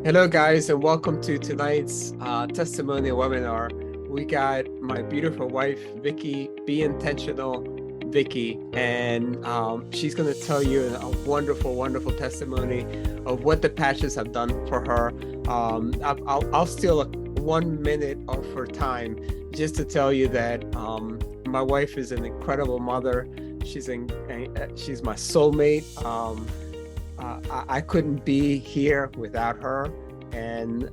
Hello, guys, and welcome to tonight's testimonial webinar. We got my beautiful wife, Vicky, Be Intentional, Vicky, and she's going to tell you a wonderful, wonderful testimony of what the patches have done for her. I'll steal 1 minute of her time just to tell you that my wife is an incredible mother. She's my soulmate. I couldn't be here without her. And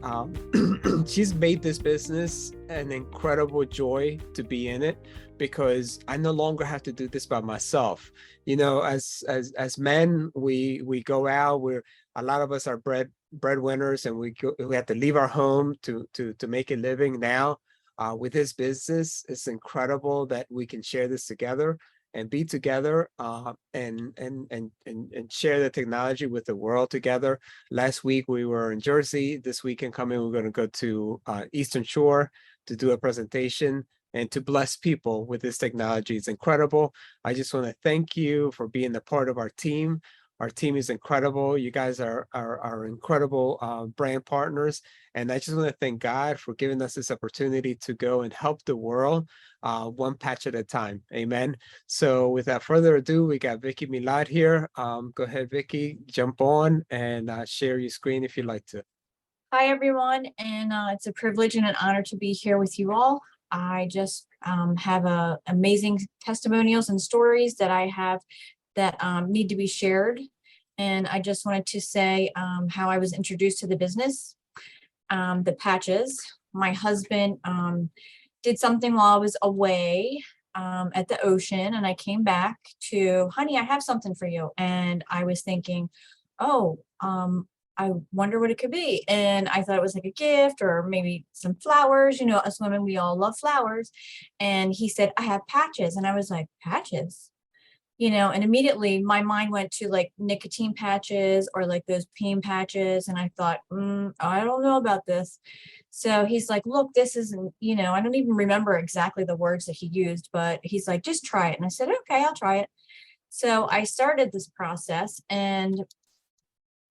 she's made this business an incredible joy to be in it, because I no longer have to do this by myself. You know, as men, we go out. A lot of us are breadwinners, and we have to leave our home to make a living. Now, with this business, it's incredible that we can share this together and be together, and share the technology with the world together. Last week we were in Jersey. This weekend coming, we're going to go to Eastern Shore to do a presentation and to bless people with this technology. It's incredible. I just want to thank you for being a part of our team. Our team is incredible. You guys are incredible brand partners. And I just want to thank God for giving us this opportunity to go and help the world one patch at a time. Amen. So without further ado, we got Vickie Milad here. Go ahead, Vicky, jump on and share your screen if you'd like to. Hi, everyone, and it's a privilege and an honor to be here with you all. I just have amazing testimonials and stories that I have that need to be shared. And I just wanted to say how I was introduced to the business, the patches. My husband did something while I was away at the ocean, and I came back to, honey, I have something for you. And I was thinking, oh, I wonder what it could be. And I thought it was like a gift or maybe some flowers. You know, us women, we all love flowers. And he said, I have patches. And I was like, patches? You know, and immediately my mind went to like nicotine patches or like those pain patches. And I thought, I don't know about this. So he's like, look, this isn't, you know, I don't even remember exactly the words that he used, but he's like, just try it. And I said, okay, I'll try it. So I started this process, and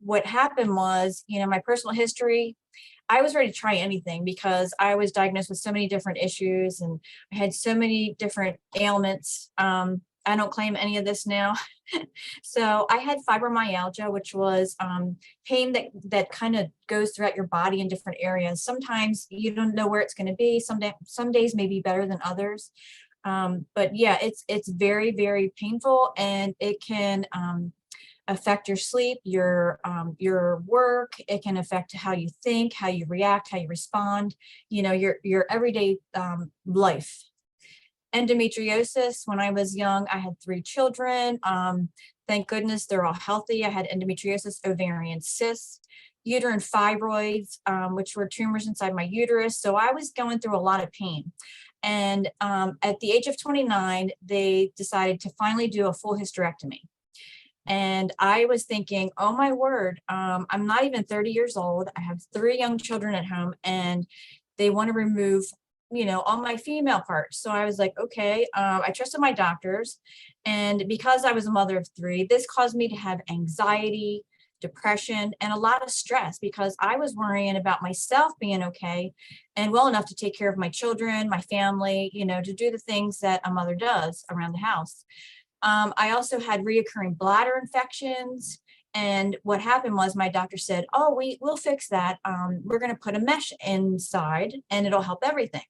what happened was, you know, my personal history, I was ready to try anything because I was diagnosed with so many different issues and I had so many different ailments. I don't claim any of this now. So I had fibromyalgia, which was pain that kind of goes throughout your body in different areas. Sometimes you don't know where it's going to be. Some days may be better than others. But yeah, it's very, very painful, and it can affect your sleep, your work. It can affect how you think, how you react, how you respond, you know, your everyday life. Endometriosis, when I was young, I had 3 children. Thank goodness they're all healthy. I had endometriosis, ovarian cysts, uterine fibroids, which were tumors inside my uterus. So I was going through a lot of pain. And at the age of 29, they decided to finally do a full hysterectomy. And I was thinking, oh my word, I'm not even 30 years old. I have 3 young children at home, and they want to remove, you know, all my female parts. So I was like, okay, I trusted my doctors. And because I was a mother of 3, this caused me to have anxiety, depression, and a lot of stress because I was worrying about myself being okay and well enough to take care of my children, my family, you know, to do the things that a mother does around the house. I also had reoccurring bladder infections. And what happened was my doctor said, oh, we'll fix that. We're going to put a mesh inside and it'll help everything.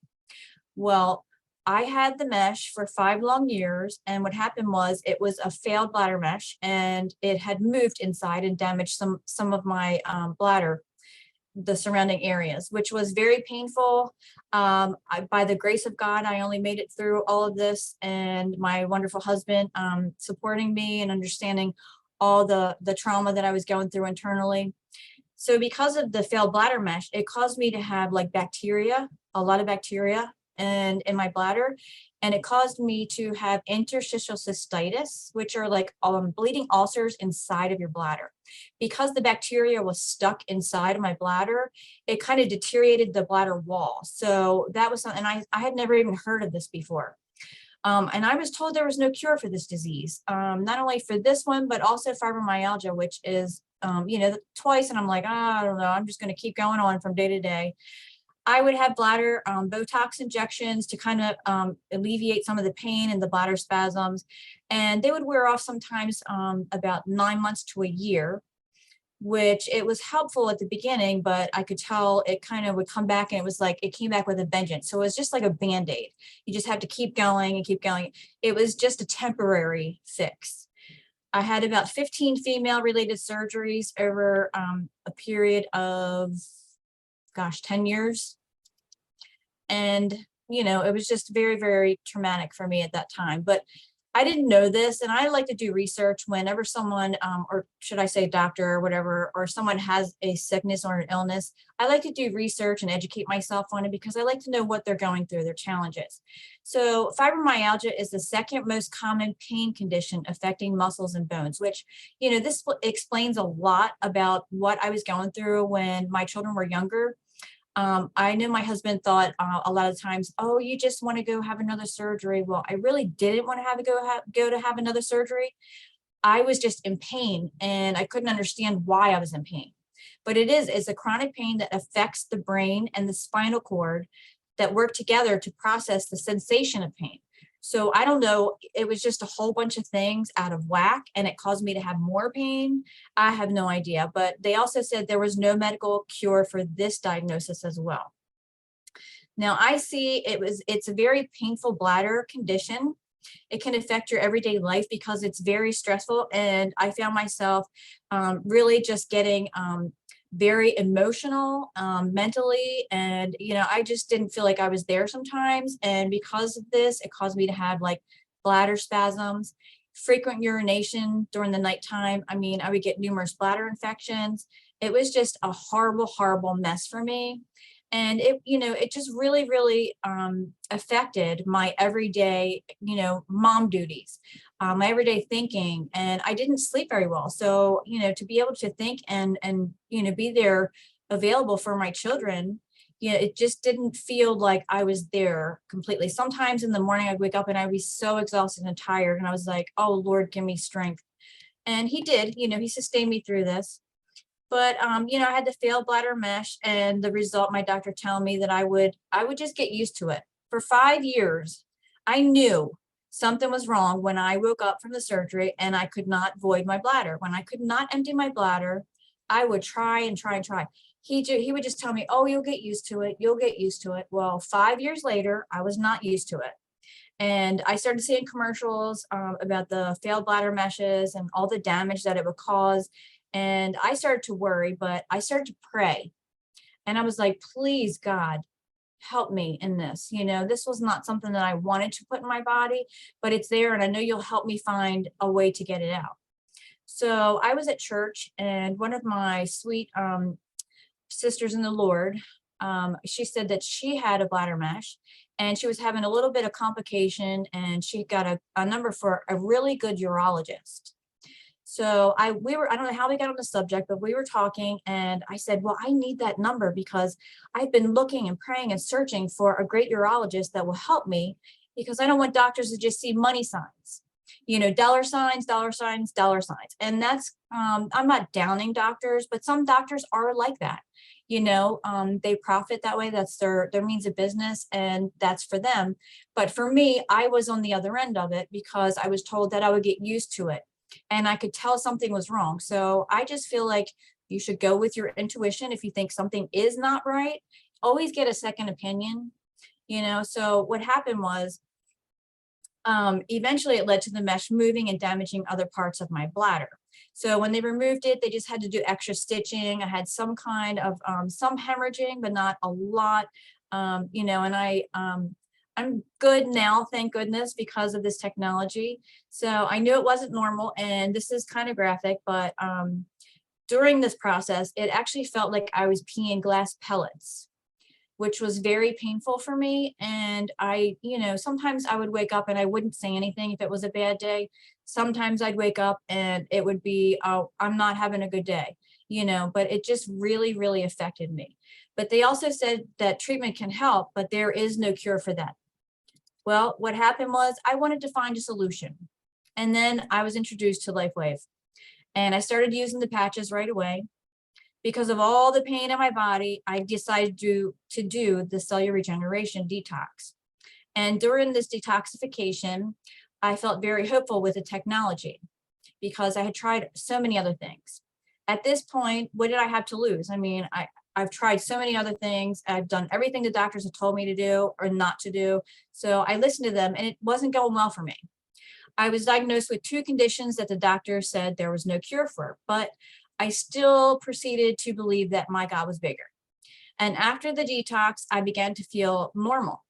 Well, I had the mesh for 5 long years. And what happened was it was a failed bladder mesh, and it had moved inside and damaged some of my bladder, the surrounding areas, which was very painful. By the grace of God, I only made it through all of this, and my wonderful husband supporting me and understanding all the trauma that I was going through internally. So because of the failed bladder mesh, it caused me to have like bacteria, a lot of bacteria and in my bladder. And it caused me to have interstitial cystitis, which are like bleeding ulcers inside of your bladder. Because the bacteria was stuck inside of my bladder, it kind of deteriorated the bladder wall. So that was something, and I had never even heard of this before. And I was told there was no cure for this disease, not only for this one, but also fibromyalgia, which is, twice. And I'm like, I don't know, I'm just going to keep going on from day to day. I would have bladder Botox injections to kind of alleviate some of the pain and the bladder spasms. And they would wear off sometimes about 9 months to a year, which it was helpful at the beginning, but I could tell it kind of would come back, and it was like it came back with a vengeance. So it was just like a Band-Aid. You just have to keep going and keep going. It was just a temporary fix. I had about 15 female related surgeries over a period of, 10 years. And, it was just very, very traumatic for me at that time. But I didn't know this, and I like to do research whenever someone, or should I say doctor or whatever, or someone has a sickness or an illness. I like to do research and educate myself on it because I like to know what they're going through, their challenges. So fibromyalgia is the second most common pain condition affecting muscles and bones, which, this explains a lot about what I was going through when my children were younger. I know my husband thought a lot of times, oh, you just want to go have another surgery. Well, I really didn't want to go to have another surgery. I was just in pain, and I couldn't understand why I was in pain. But it's a chronic pain that affects the brain and the spinal cord that work together to process the sensation of pain. So I don't know, it was just a whole bunch of things out of whack, and it caused me to have more pain. I have no idea, but they also said there was no medical cure for this diagnosis as well. Now I see it's a very painful bladder condition. It can affect your everyday life because it's very stressful. And I found myself really just getting very emotional mentally. And, I just didn't feel like I was there sometimes. And because of this, it caused me to have like bladder spasms, frequent urination during the nighttime. I mean, I would get numerous bladder infections. It was just a horrible, horrible mess for me. And it just really, really affected my everyday, mom duties, my everyday thinking, and I didn't sleep very well. So, to be able to think and be there available for my children, it just didn't feel like I was there completely. Sometimes in the morning I'd wake up and I'd be so exhausted and tired, and I was like, oh Lord, give me strength. And he did, he sustained me through this. But, I had the failed bladder mesh, and the result, my doctor telling me that I would just get used to it. For 5 years, I knew something was wrong when I woke up from the surgery and I could not void my bladder. When I could not empty my bladder, I would try and try and try. He would just tell me, oh, you'll get used to it. You'll get used to it. Well, 5 years later, I was not used to it. And I started seeing commercials about the failed bladder meshes and all the damage that it would cause. And I started to worry, but I started to pray. And I was like, please, God, help me in this. This was not something that I wanted to put in my body, but it's there. And I know you'll help me find a way to get it out. So I was at church, and one of my sweet sisters in the Lord, she said that she had a bladder mesh, and she was having a little bit of complication, and she got a number for a really good urologist. So I don't know how we got on the subject, but we were talking, and I said, well, I need that number because I've been looking and praying and searching for a great urologist that will help me, because I don't want doctors to just see money signs, dollar signs, dollar signs, dollar signs. And that's, I'm not downing doctors, but some doctors are like that. They profit that way. That's their means of business, and that's for them. But for me, I was on the other end of it because I was told that I would get used to it, and I could tell something was wrong. So I just feel like you should go with your intuition. If you think something is not right, always get a second opinion. So what happened was, eventually it led to the mesh moving and damaging other parts of my bladder. So when they removed it, they just had to do extra stitching. I had some kind of some hemorrhaging, but not a lot. And I'm good now, thank goodness, because of this technology. So I knew it wasn't normal, and this is kind of graphic, but during this process, it actually felt like I was peeing glass pellets, which was very painful for me. And sometimes I would wake up and I wouldn't say anything if it was a bad day. Sometimes I'd wake up and it would be, oh, I'm not having a good day, but it just really, really affected me. But they also said that treatment can help, but there is no cure for that. Well, what happened was I wanted to find a solution. And then I was introduced to LifeWave, and I started using the patches right away. Because of all the pain in my body, I decided to do the cellular regeneration detox. And during this detoxification, I felt very hopeful with the technology because I had tried so many other things. At this point, what did I have to lose? I mean, I've tried so many other things. I've done everything the doctors have told me to do or not to do. So I listened to them and it wasn't going well for me. I was diagnosed with 2 conditions that the doctor said there was no cure for, but I still proceeded to believe that my God was bigger. And after the detox, I began to feel normal.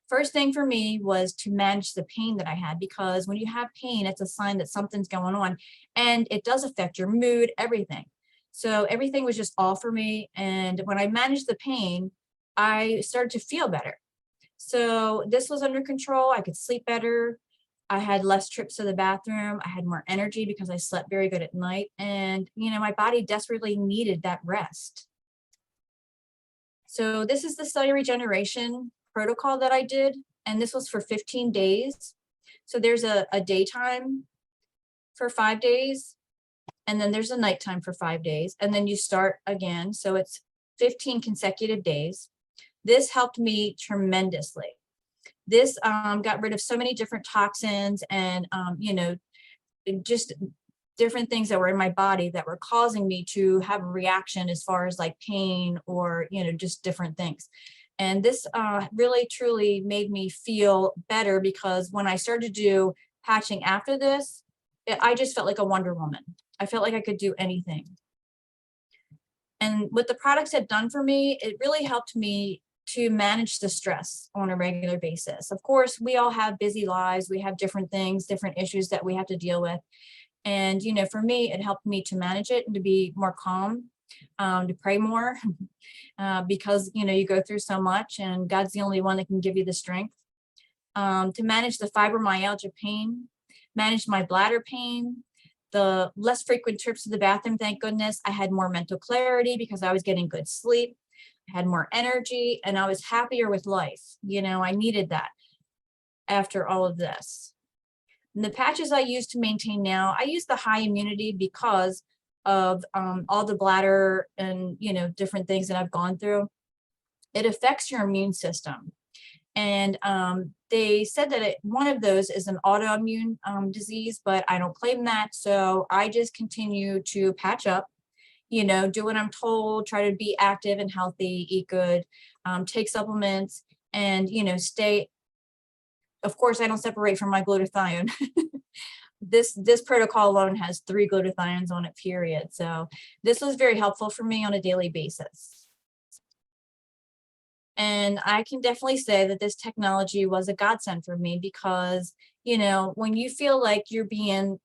First thing for me was to manage the pain that I had, because when you have pain, it's a sign that something's going on and it does affect your mood, everything. So everything was just all for me. And when I managed the pain, I started to feel better. So this was under control. I could sleep better. I had less trips to the bathroom. I had more energy because I slept very good at night. And, my body desperately needed that rest. So this is the cellular regeneration protocol that I did. And this was for 15 days. So there's a daytime for 5 days. And then there's a nighttime for 5 days. And then you start again. So it's 15 consecutive days. This helped me tremendously. This got rid of so many different toxins and, just different things that were in my body that were causing me to have a reaction as far as like pain or, just different things. And this really, truly made me feel better, because when I started to do patching after this, I just felt like a Wonder Woman. I felt like I could do anything. And what the products had done for me, it really helped me to manage the stress on a regular basis. Of course, we all have busy lives. We have different things, different issues that we have to deal with. And, for me, it helped me to manage it and to be more calm, to pray more, because, you go through so much and God's the only one that can give you the strength, to manage the fibromyalgia pain, manage my bladder pain, the less frequent trips to the bathroom. Thank goodness. I had more mental clarity because I was getting good sleep. I had more energy and I was happier with life. I needed that after all of this. And the patches I use to maintain now, I use the high immunity because of all the bladder and, different things that I've gone through. It affects your immune system. And they said that one of those is an autoimmune disease, but I don't claim that. So I just continue to patch up, do what I'm told, try to be active and healthy, eat good, take supplements, and, stay. Of course, I don't separate from my glutathione. This protocol alone has 3 glutathiones on it, period. So this was very helpful for me on a daily basis. And I can definitely say that this technology was a godsend for me because, when you feel like you're being,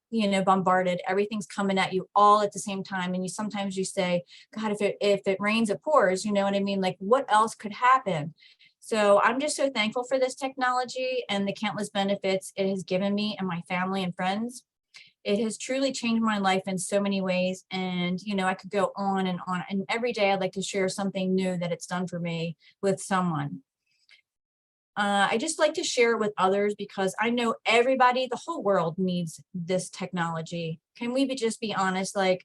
bombarded, everything's coming at you all at the same time. And sometimes you say, God, if it rains, it pours, you know what I mean? Like, what else could happen? So I'm just so thankful for this technology and the countless benefits it has given me and my family and friends. It has truly changed my life in so many ways. And, I could go on. And every day I'd like to share something new that it's done for me with someone. I just like to share it with others because I know everybody, the whole world needs this technology. Can we just be honest? Like,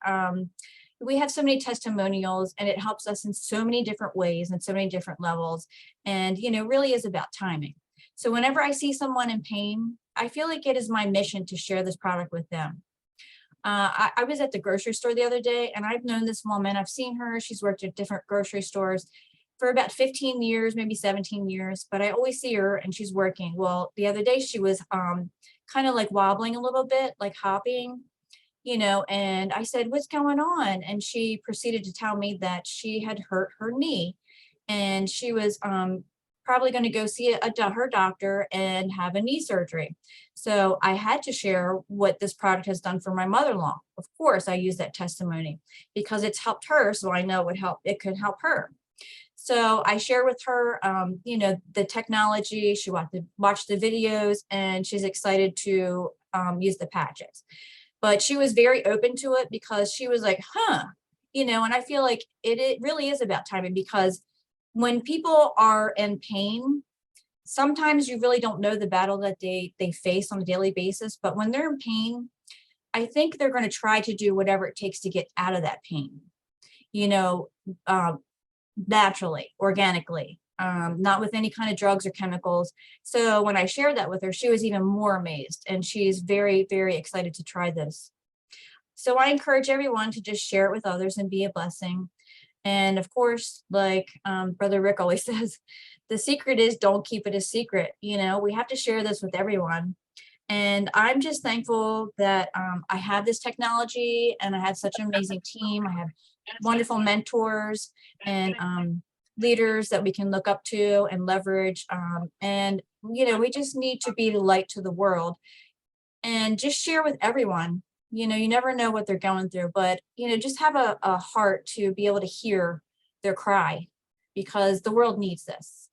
we have so many testimonials and it helps us in so many different ways and so many different levels. And, really is about timing. So whenever I see someone in pain, I feel like it is my mission to share this product with them. I was at the grocery store the other day and I've known this woman. I've seen her. She's worked at different grocery stores for about 15 years, maybe 17 years, but I always see her and she's working. Well, the other day she was kind of like wobbling a little bit, like hopping, and I said, what's going on? And she proceeded to tell me that she had hurt her knee and she was probably going to go see her doctor and have a knee surgery. So I had to share what this product has done for my mother-in-law. Of course, I use that testimony because it's helped her. So I know it could help her. So I share with her, the technology. She watched the videos and she's excited to use the patches. But she was very open to it because she was like, and I feel like it really is about timing because when people are in pain, sometimes you really don't know the battle that they face on a daily basis, but when they're in pain, I think they're going to try to do whatever it takes to get out of that pain, you know, naturally, organically, not with any kind of drugs or chemicals. So when I shared that with her, she was even more amazed, and she's very, very excited to try this. So I encourage everyone to just share it with others and be a blessing. And of course, like Brother Rick always says, the secret is don't keep it a secret. You know, we have to share this with everyone. And I'm just thankful that I have this technology, and I had such an amazing team. I have wonderful mentors and leaders that we can look up to and leverage. And, you know, we just need to be the light to the world and just share with everyone. You know, you never know what they're going through, but, you know, just have a heart to be able to hear their cry, because the world needs this.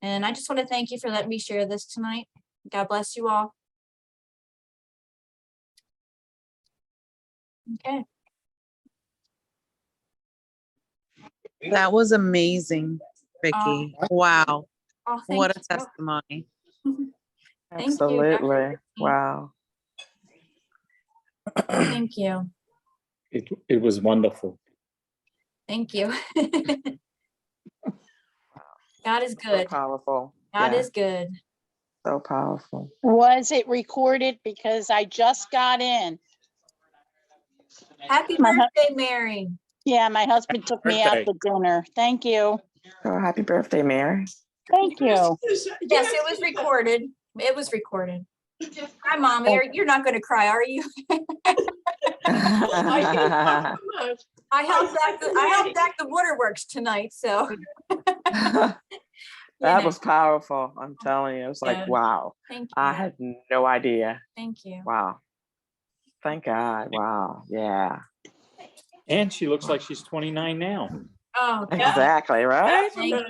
And I just want to thank you for letting me share this tonight. God bless you all. Okay. That was amazing, Vicky. Wow. Oh, What a thank you. testimony. Thank you, Absolutely. Dr. Wow. Thank you. It was wonderful. Thank you. God is So good. powerful. God Yeah, is good. so powerful. Was it recorded? Because I just got in. Happy My hu- birthday, Mary. Yeah, my husband took me out Birthday. to dinner. Thank you. Oh, happy birthday, Mary. Thank you. Yes, it was recorded. It was recorded. Hi, Mommy. You're not going to cry, are you? I helped back the waterworks tonight, so. That was powerful. I'm telling you. It was like, Yeah. wow. Thank you. I had no idea. Thank you. Wow. Thank God. Wow. Yeah. And she looks like she's 29 now. Oh, yeah. Exactly, right? Thank you.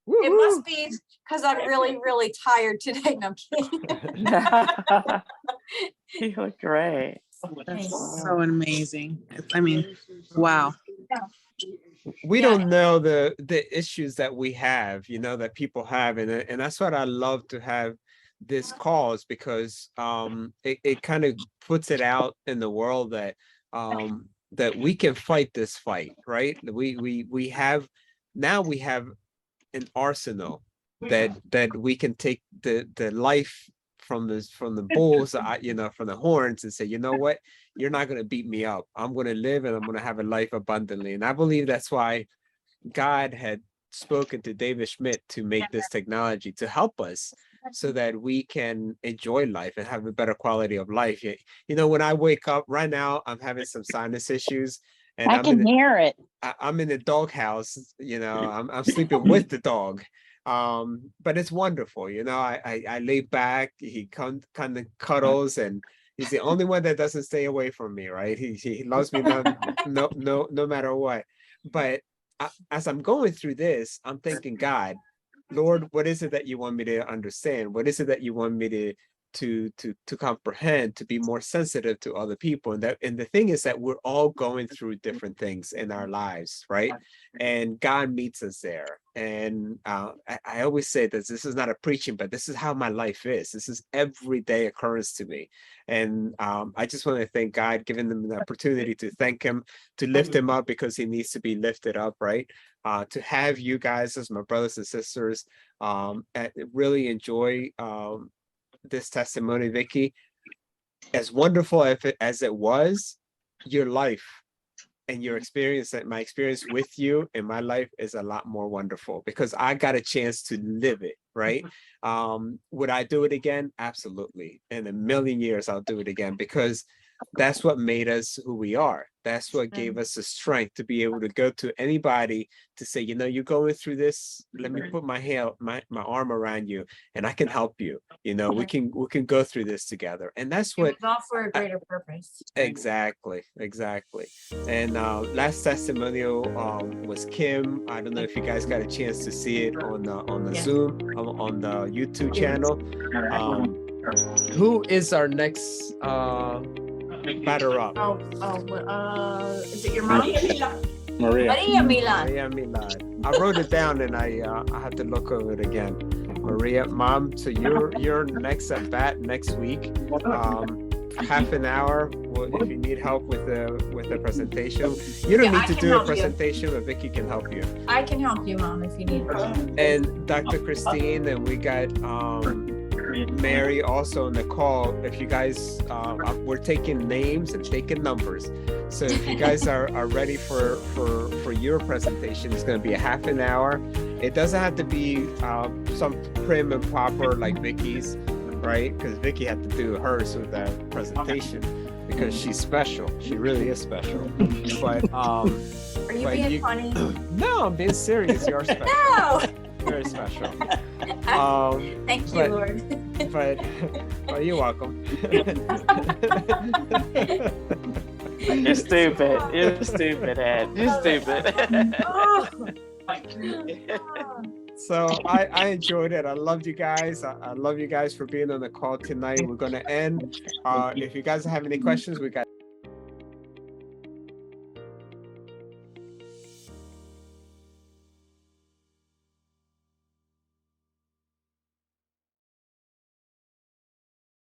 It must be because I'm really, really tired today. No, I'm kidding. You look great. That's Thanks. so amazing. I mean, wow. We Yeah. don't know the issues that we have, you know, that people have, and that's what I love to have this cause, because it kind of puts it out in the world that that we can fight this fight, right? We have an arsenal that we can take the life from the bulls, you know, from the horns, and say, you know what, you're not going to beat me up. I'm going to live, and I'm going to have a life abundantly. And I believe that's why God had spoken to David Schmidt to make this technology to help us, so that we can enjoy life and have a better quality of life. You know, when I wake up right now, I'm having some sinus issues, and I can hear it. I'm in the doghouse. You know, I'm sleeping with the dog. But it's wonderful. You know, I lay back, he kind of cuddles, and he's the only one that doesn't stay away from me, right? He loves me no matter what. But as I'm going through this, I'm thinking, God, Lord, what is it that you want me to understand? What is it that you want me to comprehend, to be more sensitive to other people? And the thing is that we're all going through different things in our lives, right? And God meets us there. And I always say this is not a preaching, but this is how my life is. This is everyday occurrence to me. And I just want to thank God, giving them the opportunity to thank him, to lift him up, because he needs to be lifted up, right? To have you guys as my brothers and sisters, really enjoy this testimony, Vicky. As wonderful as it was, your life and your experience, and my experience with you in my life, is a lot more wonderful, because I got a chance to live it, right? Would I do it again? Absolutely. In a million years, I'll do it again, because that's what made us who we are. That's what gave us the strength to be able to go to anybody to say, you know, you're going through this. Let me put my arm around you, and I can help you. You know, we can go through this together. And that's what It was all for a greater purpose. exactly. And last testimonial was Kim. I don't know if you guys got a chance to see it on the Yes. Zoom, on the YouTube channel. Who is our next batter up? Is it your mom? Maria. Maria Milad. Maria Milad. I wrote it down, and I have to look over it again. Maria, Mom. So you're next at bat next week. Half an hour. Well, if you need help with the presentation, you don't Yeah, I need to can do a help you. presentation, but Vicky can help you. I can help you, Mom, if you need. And Dr. Christine, and we got Mary also on the call. If you guys, we're taking names and taking numbers. So if you guys are ready for your presentation, it's going to be a half an hour. It doesn't have to be some prim and proper like Vicky's, right? Because Vicky had to do hers with that presentation because she's special. She really is special. But Are you but being you- funny? no, I'm being serious. You're special. No. Very special. Thank you, but- Lord. But well, you're welcome. You're stupid. You're stupid, Ed. You're stupid. Oh. So I enjoyed it. I loved you guys. I love you guys for being on the call tonight. We're gonna end. If you guys have any questions, we got